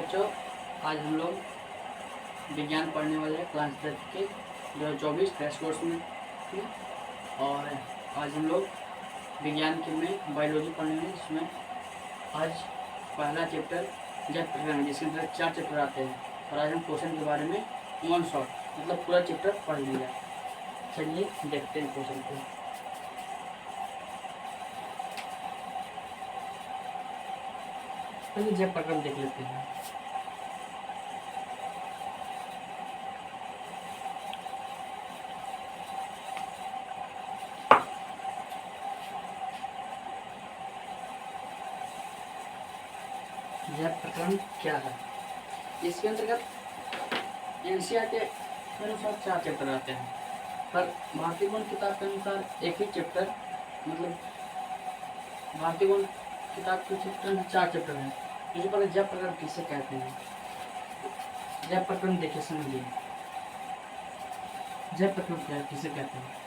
बच्चों, आज हम लोग विज्ञान पढ़ने वाले हैं क्लास 10 के 2024 क्रैश कोर्स में। और आज हम लोग विज्ञान के में बायोलॉजी पढ़ने में, जिसमें आज पहला चैप्टर जैव प्रक्रिया है, जिसके अंदर 4 चैप्टर आते हैं। और आज हम क्वेश्चन के बारे में वन शॉट मतलब पूरा चैप्टर पढ़ लिया। चलिए देखते हैं क्वेश्चन को। पहले जैव प्रक्रम देख लेते हैं। जैव प्रक्रम क्या है? इसके अंतर्गत एनसीईआरटी के अनुसार 4 चैप्टर आते हैं, पर भारतीय गौण किताब के अनुसार एक ही चैप्टर, मतलब भारतीय गौण किताब के चैप्टर में 4 चैप्टर हैं। इसके पहले जैव प्रक्रम किसे कहते हैं? जैव प्रक्रम देखिए, समझिए जैव प्रक्रम क्या है, किसे कहते हैं।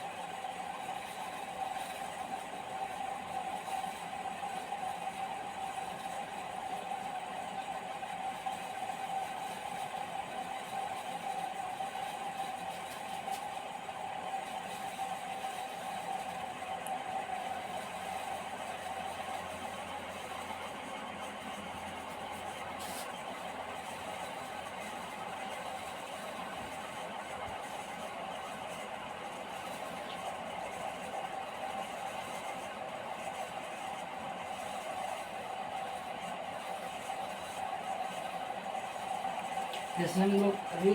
जैसे हम लोग अभी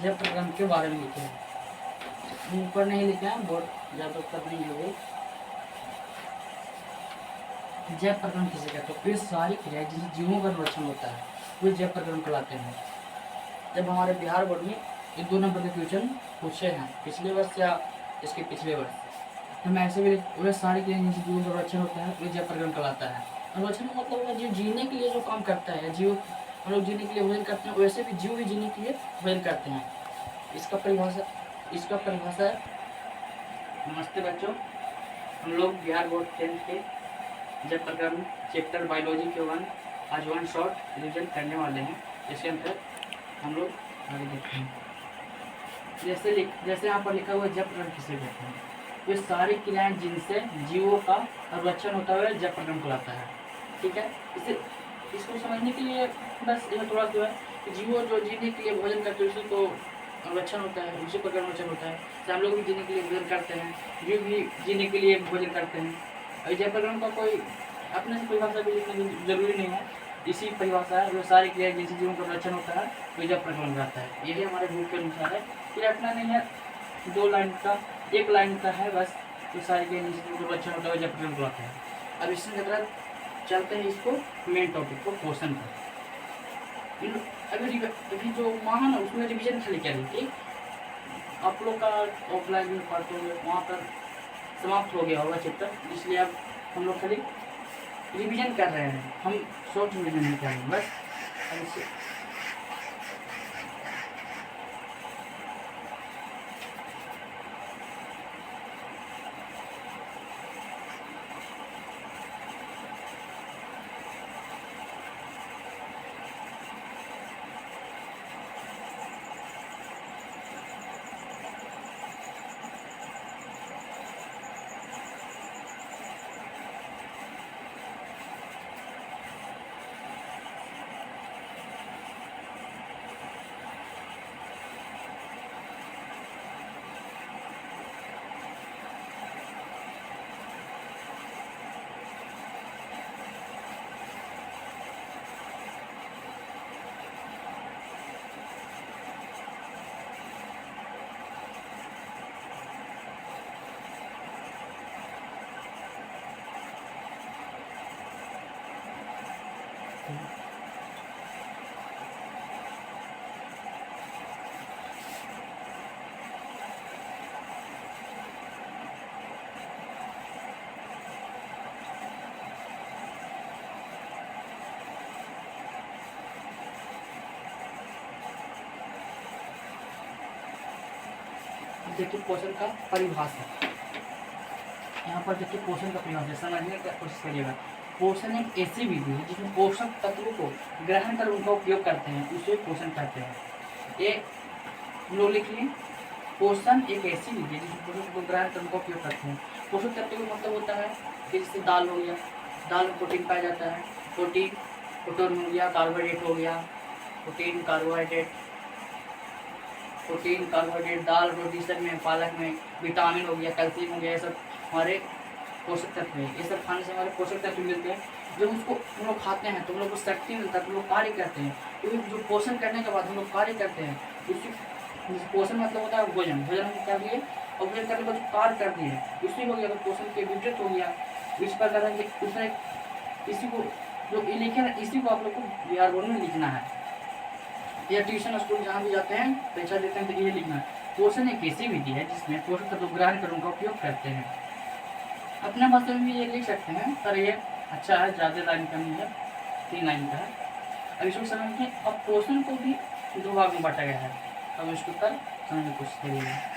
जैव प्रक्रम के बारे में लिखे हैं, ऊपर नहीं लिखे हैं, बोर्ड ज़्यादा उत्तर नहीं लोगे। जैव प्रक्रम किसे कहते हैं? वे सारी क्रियाएं जिनसे जीवों का निर्वचन होता है, वे जैव प्रक्रम कहलाते हैं। जब हमारे बिहार बोर्ड में 1-2 नंबर के क्वेश्चन पूछे हैं पिछले वर्ष या इसके पिछले वर्ष, तो मैं ऐसे भी वे सारी क्रियाएं जिनसे जीवों का निर्वचन होता है, वे जैव प्रक्रम कहलाता है। निर्वचन का मतलब जीव जीने के लिए जो काम करता है, जीव हम लोग जीने के लिए भोजन करते हैं, वैसे भी जीव भी जीने के लिए भोजन करते हैं। इसका परिभाषा है। नमस्ते बच्चों, हम लोग बिहार बोर्ड 10th के जैव प्रक्रम चैप्टर बायोलॉजी के आज वन शॉट रिविजन करने वाले हैं। इसके अंदर हम लोग आगे देखते हैं। जैसे यहाँ पर लिखा हुआ जैव प्रक्रम किसे कहते हैं? वे सारी क्रियाएं जिनसे जीवों का निर्वचन होता है, जैव प्रक्रम कहलाता है। ठीक है, इसको समझने के लिए बस यह थोड़ा सा है कि जीवों जो जीने के लिए भोजन करते हैं उसी को निर्वचन होता है, उसी प्रकार निर्वचन होता है। हम लोग भी जीने के लिए भोजन करते हैं, जीव भी जीने के लिए भोजन करते हैं। और जैव प्रक्रम का कोई अपने से परिभाषा भी लिखना जरूरी नहीं है, इसी परिभाषा है। वो सारी क्रियाएं जिनसे जीवों का निर्वचन होता है, वो जैव प्रक्रम रहता है। यही हमारे बुक के अनुसार है। ये अपना नहीं है 2 लाइन का, 1 लाइन का है बस। ये सारी क्रियाएं जिनसे जीवों का निर्वचन होता है, वो जैव प्रक्रम कहलाता है। अब इसमें चलते हैं इसको मेन टॉपिक को, क्वेश्चन पर। अभी जो वहाँ है ना, उसमें रिविजन खाली क्या थी, आप लोग का ऑफलाइन में पढ़ते हुए वहाँ पर समाप्त हो गया होगा चैप्टर, इसलिए अब हम लोग खाली रिविजन कर रहे हैं। हम शॉर्ट रिविजन नहीं कर रहे हैं बस। देखिए क्वेश्चन का परिभाषा, यहाँ पर देखिए क्वेश्चन का परिभाषा समझने की कोशिश करिएगा। पोषण एक ऐसी विधि है जिसमें पोषक तत्वों को ग्रहण कर उनका उपयोग करते हैं, उसे पोषण कहते हैं। ये हम लोग लिख लिए, पोषण एक ऐसी विधि है जिसमें पोषक तत्वों को ग्रहण कर उनका उपयोग करते हैं। पोषक तत्व का मतलब होता है कि जैसे दाल हो गया, दाल में प्रोटीन पाया जाता है, प्रोटीन हो गया, कार्बोहाइड्रेट हो गया, प्रोटीन कार्बोहाइड्रेट, दाल रोटी सब में, पालक में विटामिन हो गया, कैल्शियम हो गया, ये सब हमारे पोषक तत्व है। ये सब खाने से हमारे पोषक तत्व मिलते हैं। जब उसको हम लोग खाते हैं तो हम लोग को शक्ति मिलता है, तो हम लोग कार्य करते हैं। तो जो पोषण करने के बाद हम लोग कार्य करते हैं, उसी पोषण मतलब होता है भोजन। भोजन हम कर लिए और भोजन करने के बाद कार्य कर दिए, उसी हो गया। तो पोषण के विपरीत हो गया। इस प्रकार दूसरा इसी को जो लिखे ना, इसी को आप लोग को बिहार बोर्ड में लिखना है, या ट्यूशन स्कूल जहाँ भी जाते हैं परीक्षा देते हैं तो ये लिखना है। पोषण एक ऐसी विधि है जिसमें पोषक तत्व ग्रहण कर उनका उपयोग करते हैं। अपने भाषा में भी ये लिख सकते हैं, पर ये अच्छा है, ज़्यादा लाइन का नहीं है, 3 लाइन का है। अब इसको समझिए। अब पोषण को भी 2 भाग में बांटा गया है। अब इसको कल समझने की कोशिश करिएगा।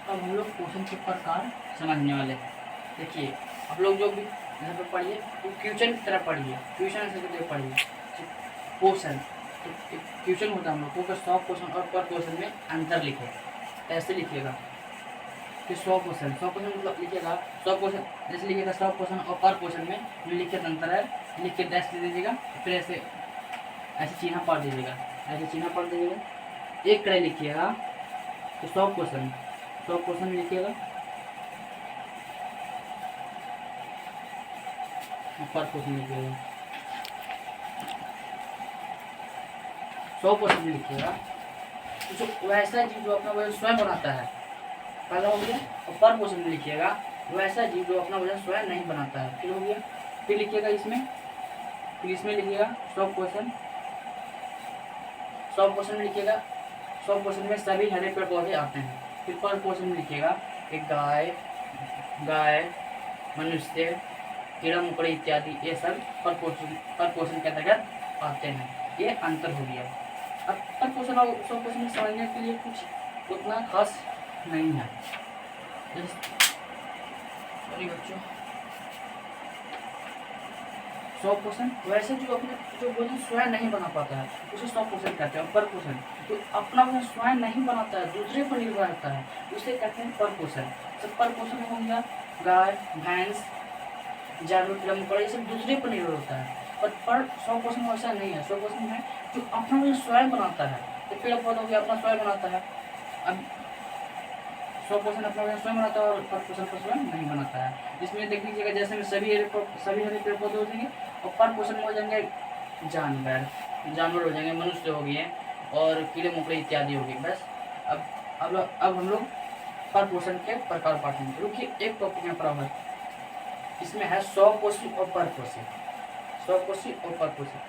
अब हम लोग पोषण के प्रकार समझने वाले हैं। देखिए, आप लोग जो भी घर पर पढ़िए वो क्वेश्चन की तरह पढ़िए, ट्यूशन से तरह पढ़िए। पोषण तो क्वेश्चन होता है हम लोग को 100 क्वेश्चन और पर क्वेश्चन में आंसर लिखे, ऐसे लिखिएगा कि 100 क्वेश्चन मतलब लिखिएगा 100 क्वेश्चन, जैसे लिखिएगा 100 क्वेश्चन और पर क्वेश्चन में जो लिखित अंतर है लिख के डैश दे दीजिएगा, फिर ऐसे चिन्ह पढ़ दीजिएगा, ऐसे चिन्ह पढ़ दीजिएगा। एक कड़े लिखिएगा तो 100 क्वेश्चन लिखिएगा, पर क्वेश्चन लिखिएगा, 100 क्वेश्चन लिखिएगा। जो वैसा जीव जो अपना वजन स्वयं बनाता है, पहला हो गया। और पर क्वेश्चन में लिखिएगा वैसा जीव जो अपना वजन स्वयं नहीं बनाता है, फिर हो गया। फिर लिखिएगा इसमें लिखिएगा 100 क्वेश्चन में लिखिएगा, 100 क्वेश्चन में सभी हरे पेड़ पौधे आते हैं। फिर पर क्वेश्चन में लिखिएगा एक गाय, मनुष्य, कीड़ा मकोड़े इत्यादि, ये सब पर क्वेश्चन के अंतर्गत आते हैं। ये अंतर हो गया। अब पर क्वेश्चन और 100 क्वेश्चन में समझने के लिए कुछ उतना खास नहीं है। सॉरी बच्चों, 100 क्वेश्चन वैसे जो भोजन स्वयं नहीं बना पाता है उसे 100 क्वेश्चन कहते हैं। पर क्वेश्चन तो अपना भोजन स्वयं नहीं बनाता है, दूसरे पर निर्भर रहता है, उसे कहते हैं पर क्वेश्चन। सब पर क्वेश्चन हो गया गाय, भैंस, जानवर, कीड़ा मकोड़ा, ये सब दूसरे पर निर्भर होता है। पर 100 क्वेश्चन वैसा नहीं है। 100 क्वेश्चन है जो अपना भोजन स्वयं बनाता है। तो पेड़ पौधा हो गया अपना स्वयं बनाता है। अब 100 क्वेश्चन अपना वजन स्वयं बनाता है और पर क्वेश्चन पर स्वयं नहीं बनाता है। इसमें देख लीजिएगा जैसे में सभी हरे पेड़ पौधे हो जाएंगे और पर क्वेश्चन में हो जाएंगे जानवर हो जाएंगे, मनुष्य हो गए और कीड़े मकोड़े इत्यादि हो गए। बस अब हम लोग पर क्वेश्चन के प्रकार पढ़ेंगे। रुकिए, एक टॉपिक में पढ़ा हुआ है, इसमें है 100 क्वेश्चन और पर क्वेश्चन। 100 क्वेश्चन और पर क्वेश्चन।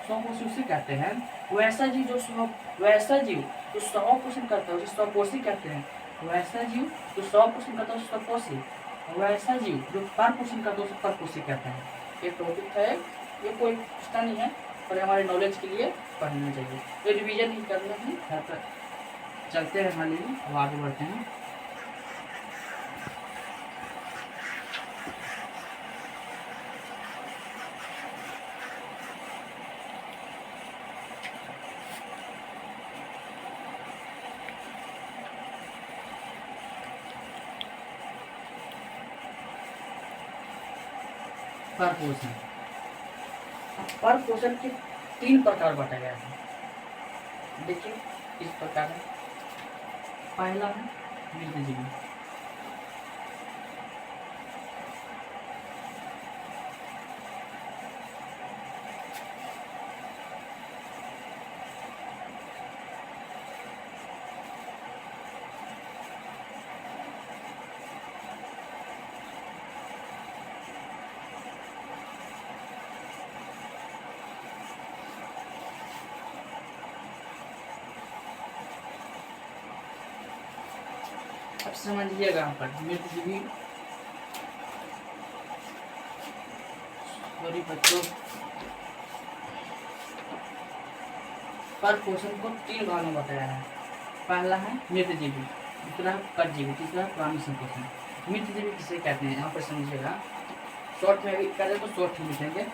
100 क्वेश्चन उसे कहते हैं वैसा जीव जो 100 क्वेश्चन करता है उसे 100 क्वेश्चन कहते हैं। वैसा जीव जो 100 क्वेश्चन करता है उसे 100 क्वेश्चन, वैसा जीव जो पर क्वेश्चन करता है उसे पर क्वेश्चन कहते हैं। ये टॉपिक है, ये कोई पूछता नहीं है पर हमारे नॉलेज के लिए पढ़ना चाहिए। तो रिवीजन नहीं करना है, घर पर चलते हैं हाल ही। अब आगे बढ़ते हैं। पर पोषण। पर पोषण के 3 प्रकार बांटा गया है। देखिए इस प्रकार है। पहला है मृतजीवी, अब समझिएगा यहाँ पर मृतजीवी, सॉरी बच्चों, पर पोषण को 3 भाग में बताया है। पहला है मृतजीवी, दूसरा है परजीवी, तीसरा है प्राणी संपोषण। मृतजीवी किसे कहते हैं यहाँ पर समझिएगा, शॉर्ट में अभी पहले तो शॉर्ट में लिखेंगे।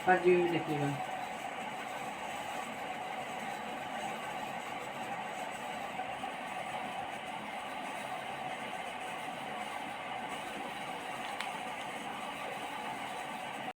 परजीवी में देखिएगा